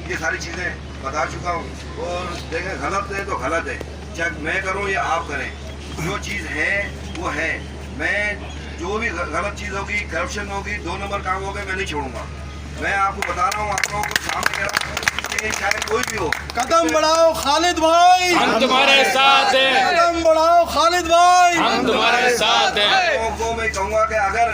ये सारी चीज़ें बता चुका हूँ। और देखें गलत है तो गलत है, चाहे मैं करूँ या आप करें, जो चीज़ है वो है। मैं जो भी गलत चीज़ होगी, करप्शन होगी, 2 नंबर काम होगा, मैं नहीं छोड़ूंगा। मैं आपको बता रहा हूँ, आप लोगों को सामने कह रहा हूँ कि चाहे कोई भी हो, कदम बढ़ाओ खालिद भाई, हम तुम्हारे साथ हैं। कदम बढ़ाओ खालिद भाई, हम तुम्हारे साथ हैं। आप लोगों को मैं कहूँगा कि अगर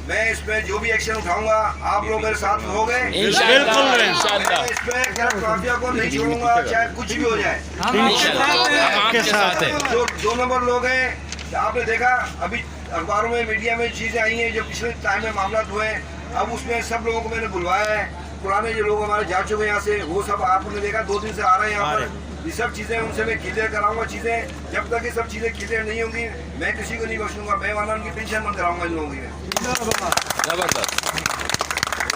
मैं इसमें जो भी एक्शन उठाऊंगा, आप लोग मेरे साथ होगे इंशाअल्लाह, इंशाअल्लाह। मैं इसमें गैर माफिया को नहीं छोड़ूंगा, चाहे कुछ भी हो जाए। इंशाअल्लाह हम आपके साथ हैं। जो 2 नंबर लोग हैं, आपने देखा अभी अखबारों में, मीडिया में चीज़ें आई हैं जो पिछले टाइम में मामला हुए हैं, अब उसमें सब लोगों को मैंने बुलवाया है। पुराने जो लोग हमारे जा चुके हैं यहाँ से, वो सब आपने देखा 2 दिन से आ रहे हैं यहाँ पर। ये सब चीज़ें उनसे मैं क्लियर कराऊंगा। चीज़ें जब तक ये सब चीज़ें क्लियर नहीं होंगी, मैं किसी को नहीं बख्शूंगा। मैं वाला उनकी पेंशन बंद कराऊंगा इन लोगों की। जबरदस्त।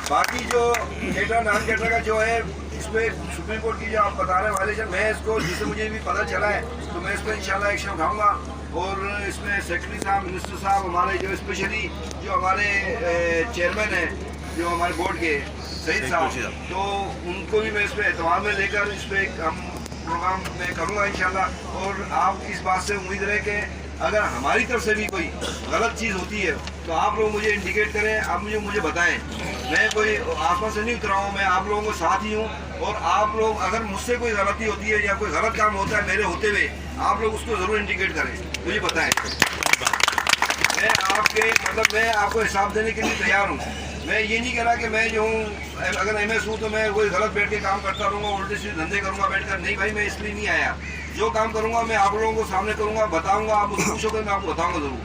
बाकी जो डेटा नॉन डेटा का जो है, इसमें सुप्रीम कोर्ट की जो आप बता रहे हैं वायलेशन, मैं इसको जिससे मुझे भी पता चला है तो मैं इस पर इंशाल्लाह एक्शन उठाऊंगा। और इसमें सेक्रेटरी साहब, मिनिस्टर साहब, हमारे जो स्पेशली जो हमारे चेयरमैन हैं जो हमारे बोर्ड के सईद साहब, तो उनको भी मैं इस पर एतवार में लेकर इस पर हम प्रोग्राम में करूँगा इंशाल्लाह। और आप इस बात से उम्मीद रहे कि अगर हमारी तरफ से भी कोई गलत चीज़ होती है तो आप लोग मुझे इंडिकेट करें, आप मुझे बताएं। मैं कोई आसमान से नहीं उतरा हूँ, मैं आप लोगों को साथ ही हूँ। और आप लोग अगर मुझसे कोई गलती होती है या कोई गलत काम होता है मेरे होते हुए, आप लोग उसको ज़रूर इंडिकेट करें, मुझे बताएं। मैं आपको हिसाब देने के लिए तैयार हूँ। मैं ये नहीं कह रहा कि मैं जो हूँ, अगर MS हूँ तो मैं कोई गलत बैठ के काम करता रहूँगा, उल्टे सीधे धंधे करूँगा बैठकर। नहीं भाई, मैं इसलिए नहीं आया। जो काम करूँगा मैं आप लोगों को सामने करूँगा, बताऊँगा। आप मुझसे पूछोगे, मैं आपको बताऊँगा ज़रूर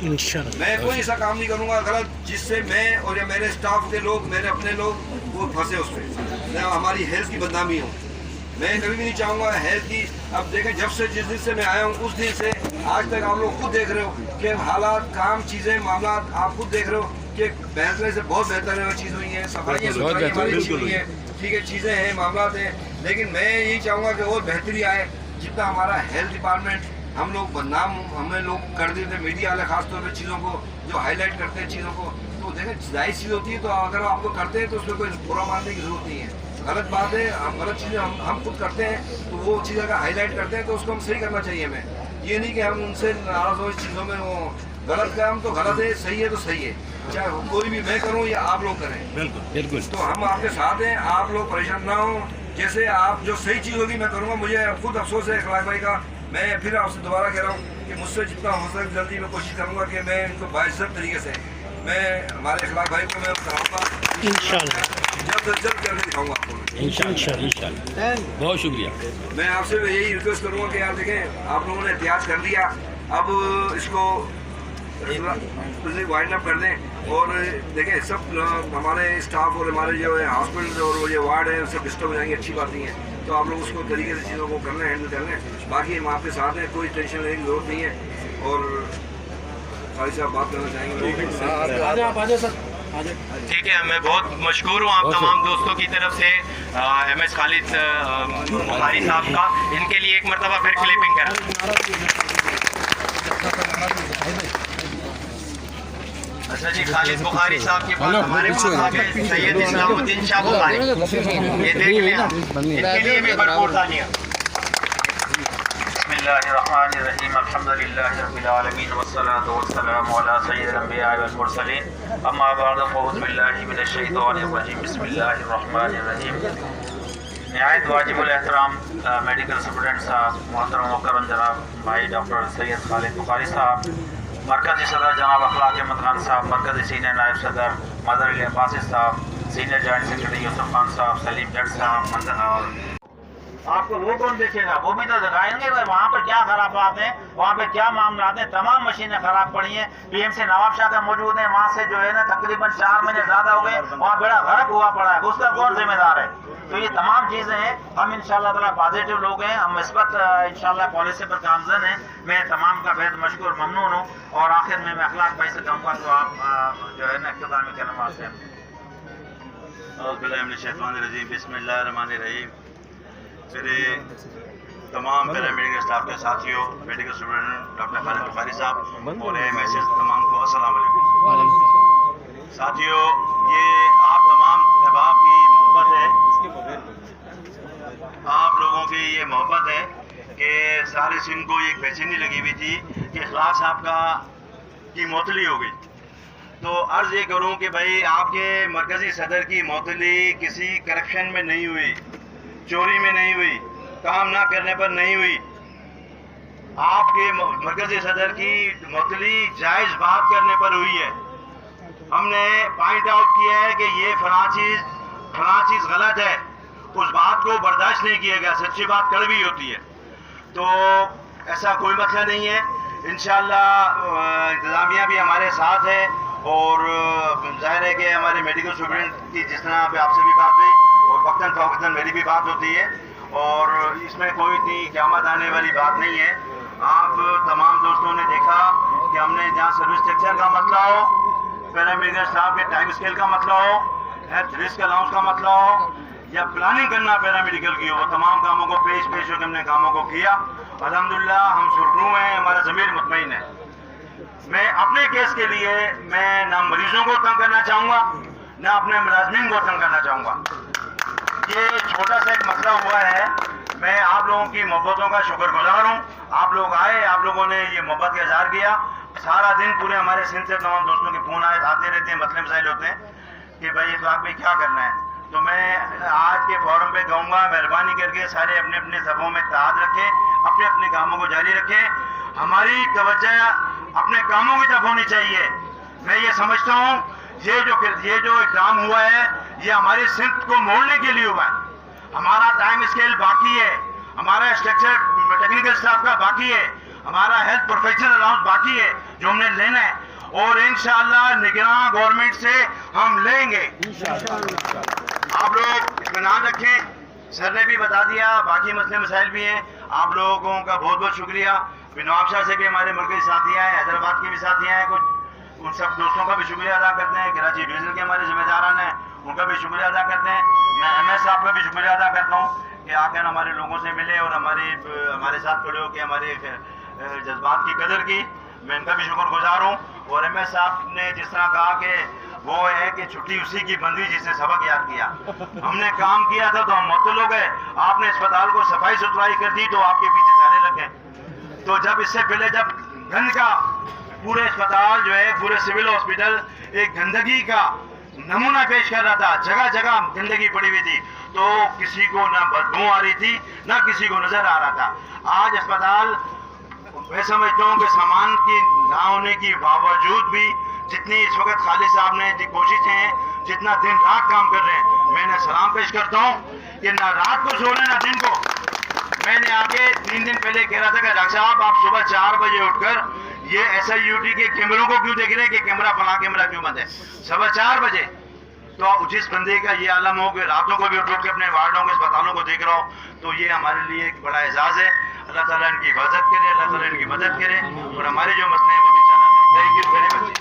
इंशाअल्लाह। मैं कोई ऐसा काम नहीं करूँगा गलत जिससे मैं और या मेरे स्टाफ के लोग, मेरे अपने लोग वो फंसे उस पर, या हमारी हेल्थ की बदनामी हो। मैं कभी भी नहीं चाहूँगा हेल्थ की। अब देखें, जब से जिस दिन से मैं आया हूँ उस दिन से आज तक आप लोग खुद देख रहे हो कि हालात, काम, चीज़ें, मामला आप खुद देख रहे हो कि पहले से बहुत बेहतर चीज़ हुई है। सफाई सुथराई हमारी अच्छी हुई है, ठीक है, चीज़ें हैं, मामला हैं। लेकिन मैं यही चाहूँगा कि और बेहतरी आए। जितना हमारा हेल्थ डिपार्टमेंट हम लोग बदनाम हमें लोग कर देते हैं, मीडिया वाले खासतौर पर चीज़ों को जो हाईलाइट करते हैं चीज़ों को, तो देखें जायज़ चीज़ होती है तो अगर आप लोग करते हैं तो उसमें कोई बुरा मानने की जरूरत नहीं है। गलत बात है, हम गलत चीज़ें हम खुद करते हैं तो वो चीज़ अगर हाईलाइट करते हैं तो उसको हम सही करना चाहिए हमें। ये नहीं कि हम उनसे नाराज़ हो इस चीज़ों में। वो गलत काम तो गलत है, सही है तो सही है, चाहे कोई भी मैं करूँ या आप लोग करें। बिल्कुल बिल्कुल। तो हम आपके साथ हैं, आप लोग परेशान ना हो। जैसे आप जो सही चीज़ होगी मैं करूँगा। मुझे खुद अफसोस है इखलाक भाई का। मैं फिर आपसे दोबारा कह रहा हूँ कि मुझसे जितना हो सके जल्दी मैं कोशिश करूँगा कि मैं इनको बाइज्जत तरीके से मैं हमारे इखलाक भाई को मैं कराऊँगा इंशाअल्लाह। जल्द से जल्द करके दिखाऊँगा आपको इंशाअल्लाह। बहुत शुक्रिया। मैं आपसे यही रिक्वेस्ट करूँगा कि यार देखें, आप लोगों ने एहतियात कर लिया, अब इसको वाइंड अप कर दें। और देखें, सब हमारे स्टाफ और हमारे जो है हॉस्पिटल और वो जो वार्ड है सब डिस्टर्ब हो जाएंगे, अच्छी बात नहीं है। तो आप लोग उसको तरीके से चीज़ों को कर लें, हैंडल कर लें। बाकी हम आपके साथ हैं, कोई टेंशन लेने की जरूरत नहीं है। और भाई साहब बात करना चाहेंगे। ठीक है, मैं बहुत मशहूर हूँ आप तमाम दोस्तों की तरफ से MS खालिद बुखारी साहब का। इनके लिए एक मरतबा फिर क्लिपिंग करें। अच्छा जी, खालिद बुखारी साहब के पास हमारे पास आ गए सैयद इस्लामुद्दीन शाह बुखारी। ये देख लें, इनके लिए भी भरपूर तालियां। बिस्मिल्लाहिर्रहमानिर्रहीम, अल्हम्दुलिल्लाहि रब्बिल आलमीन वस्सलातु वस्सलामु अला सय्यिदिल अंबिया वल मुरसलीन, अम्मा बअद, फ़अऊज़ु बिल्लाहि मिनश शैतानिर रजीम, बिस्मिल्लाहिर्रहमानिर्रहीम। निहायत वाजिबुल एहतराम मेडिकल सुपरडेंट साहब, मोहतरम मुकर्रम जनाब भाई डॉक्टर सैयद खालिद बुखारी साहब, मरकज़ी सदर जनाब अखलाक अहमद खान साहब, मरकज़ी सीनियर नायब सदर मदर बासित साहब, senior joint secretary Yusuf Khan साहब, सलीम जट साहब। और आपको वो कौन देखेगा, वो भी तो दिखाएंगे वहाँ पर क्या खराबात हैं, वहाँ पे क्या मामला हैं। तमाम मशीनें खराब पड़ी हैं। PMC नवाब शाह का मौजूद है, वहाँ से जो है ना तकरीबन 4 महीने ज़्यादा हो गए, वहाँ बेड़ा गर्क हुआ पड़ा है, उसका कौन जिम्मेदार है। तो ये तमाम चीज़ें हैं। हम इंशाअल्लाह ताला पॉजिटिव लोग हैं, हम इस वक्त इंशाअल्लाह पॉलिसी पर गामजन हैं। मैं तमाम का बेहद मशकूर ममनून हूँ। और आखिर में मैं अखलाक भाई से कहूँगा तो आप जो है ना इख्तितामी कलमात से बिस्मिल्लाहिर्रहमानिर्रहीम। मेरे तमाम पैरामेडिकल स्टाफ के साथियों, medical student doctor Khalid Bukhari साहब और MS तमाम को अस्सलाम वालेकुम। साथियों, ये आप तमाम अहबाब की मोहब्बत है सारे सिंह को एक बेचैनी लगी हुई थी कि इखलाक साहब की मौतली हो गई। तो अर्ज़ ये करूं कि भाई आपके मरकज़ी सदर की मौतली किसी करप्शन में नहीं हुई, चोरी में नहीं हुई, काम ना करने पर नहीं हुई। आपके मरकज़ी सदर की मौतली जायज़ बात करने पर हुई है। हमने पॉइंट आउट किया है कि ये फलां चीज़ गलत है, उस बात को बर्दाश्त नहीं किया गया। सच्ची बात कड़वी होती है, तो ऐसा कोई मसला नहीं है। इंशाअल्लाह इंतज़ामिया भी हमारे साथ है और जाहिर है कि हमारे मेडिकल स्टूडेंट की जिस तरह पे आपसे भी बात हुई और वक्तन फ़वक्तन मेरी भी बात होती है और इसमें कोई इतनी क़यामत आने वाली बात नहीं है। आप तमाम दोस्तों ने देखा कि हमने जहाँ सर्विस स्ट्रक्चर का मसला हो, पैरामेडिकल स्टाफ के टाइम स्केल का मसला हो, हेल्थ रिस्क अलाउंस का मसला हो या प्लानिंग करना पैरामेडिकल की हो, वो तमाम कामों को पेश होकर हमने कामों को किया। अल्हम्दुलिल्लाह हम सुरखरू हैं, हमारा ज़मीर मुतमईन है। मैं अपने केस के लिए मैं ना मरीजों को तंग करना चाहूँगा ना अपने मुलाजमीन को तंग करना चाहूँगा। ये छोटा सा एक मसला हुआ है, मैं आप लोगों की मोहब्बतों का शुक्रगुजार हूँ। आप लोग आए, आप लोगों ने ये मोहब्बत का इज़हार किया। सारा दिन पूरे हमारे सिंध से तमाम दोस्तों के फ़ोन आते रहते हैं, मसले मसाइल होते हैं कि भाई इखलाक में क्या करना है। तो मैं आज के फोरम पे कहूँगा, मेहरबानी करके सारे अपने अपने सफ़ों में इत्तेहाद रखें, अपने अपने कामों को जारी रखें। हमारी तवज्जो अपने कामों की तरफ होनी चाहिए। मैं ये समझता हूँ ये जो इक़दाम हुआ है ये हमारी सिंध को मोड़ने के लिए हुआ है। हमारा टाइम स्केल बाकी है, हमारा स्ट्रक्चर टेक्निकल स्टाफ का बाकी है, हमारा हेल्थ प्रोफेशनल अलाउंस बाकी है जो हमने लेना है और इंशाअल्लाह निगरान गवर्नमेंट से हम लेंगे। आप लोग इत्मीनान रखें। सर ने भी बता दिया, बाकी मसले मसाइल भी हैं। आप लोगों का बहुत बहुत शुक्रिया। नवाब शाह से भी हमारे मुल्क के साथियाँ हैं, हैदराबाद के भी साथियाँ हैं, कुछ उन सब दोस्तों का भी शुक्रिया अदा करते हैं। कराची डिवीज़न के हमारे जिम्मेदारान हैं, उनका भी शुक्रिया अदा करते हैं। मैं MS साहब का भी शुक्रिया अदा करता हूँ कि आकर हमारे लोगों से मिले और हमारे साथ खड़े होकर हमारे जज्बात की कदर की। मैं इनका भी शुक्रगुजार हूँ। और MS साहब ने जिस तरह कहा कि वो है कि छुट्टी उसी की बंदी जिसने सबक याद किया। हमने काम किया था तो हम मुअत्तल हो गए, आपने अस्पताल को सफाई सुथराई कर दी तो आपके पीछे सारे लगे। तो जब इससे पहले जब गंद का पूरे अस्पताल जो है, पूरे सिविल हॉस्पिटल एक गंदगी का नमूना पेश कर रहा था, जगह जगह गंदगी पड़ी हुई थी, तो किसी को ना बदबू आ रही थी ना किसी को नजर आ रहा था। आज अस्पताल मैं समझता हूँ कि सामान की ना होने की बावजूद भी जितनी इस वक्त खालिद साहब ने कोशिशें हैं, जितना दिन रात काम कर रहे हैं, मैंने सलाम पेश करता हूँ कि ना रात को सो रहे ना दिन को। मैंने आगे 3 दिन पहले कह रहा था कि डॉक्टर साहब आप सुबह 4 बजे उठकर ये SIUT के कैमरों को क्यों देख रहे हैं कि कैमरा फला कैमरा क्यों बंद है, सुबह 4 बजे। तो जिस बंदे का ये आलम हो कि रातों को भी उठ के अपने वार्डों के अस्पतालों को देख रहा हो, तो ये हमारे लिए एक बड़ा एजाज़ है। अल्लाह ताला इनकी हिफाजत करे, अल्लाह ताला इनकी मदद करे और हमारे जो मसले हैं वो भी चला। Thank you very much.